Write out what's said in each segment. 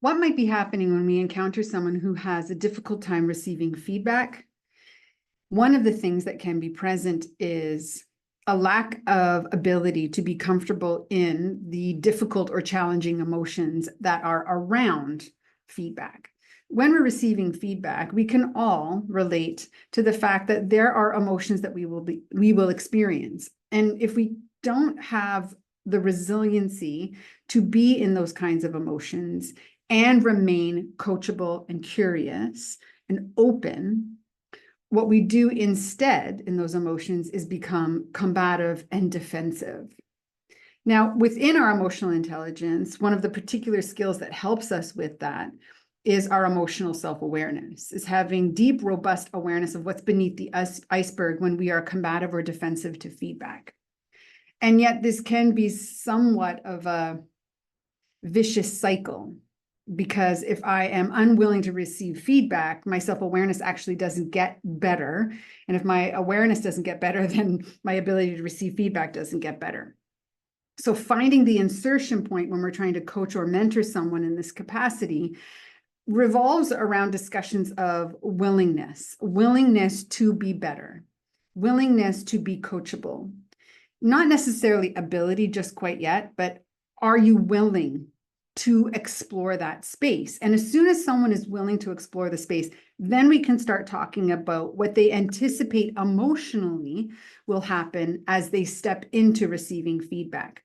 What might be happening when we encounter someone who has a difficult time receiving feedback? One of the things that can be present is a lack of ability to be comfortable in the difficult or challenging emotions that are around feedback. When we're receiving feedback, we can all relate to the fact that there are emotions that we will experience. And if we don't have the resiliency to be in those kinds of emotions and remain coachable and curious and open, what we do instead in those emotions is become combative and defensive. Now, within our emotional intelligence, one of the particular skills that helps us with that is our emotional self-awareness, is having deep, robust awareness of what's beneath the iceberg when we are combative or defensive to feedback. And yet this can be somewhat of a vicious cycle, because if I am unwilling to receive feedback, my self-awareness actually doesn't get better. And if my awareness doesn't get better, then my ability to receive feedback doesn't get better. So finding the insertion point when we're trying to coach or mentor someone in this capacity revolves around discussions of willingness to be better, willingness to be coachable. Not necessarily ability just quite yet, but are you willing to explore that space? And as soon as someone is willing to explore the space, then we can start talking about what they anticipate emotionally will happen as they step into receiving feedback.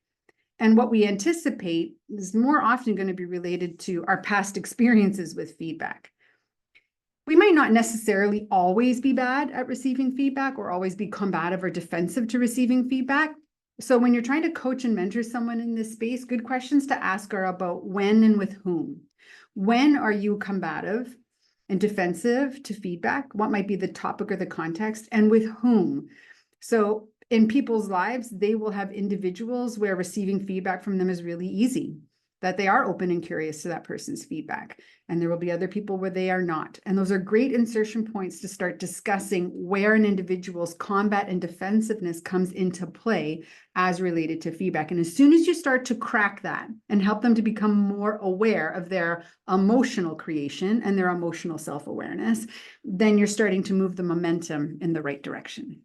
And what we anticipate is more often going to be related to our past experiences with feedback. We might not necessarily always be bad at receiving feedback or always be combative or defensive to receiving feedback. So when you're trying to coach and mentor someone in this space, good questions to ask are about when and with whom. When are you combative and defensive to feedback? What might be the topic or the context, and with whom? So in people's lives, they will have individuals where receiving feedback from them is really easy, that they are open and curious to that person's feedback. And there will be other people where they are not. And those are great insertion points to start discussing where an individual's combat and defensiveness comes into play as related to feedback. And as soon as you start to crack that and help them to become more aware of their emotional creation and their emotional self-awareness, then you're starting to move the momentum in the right direction.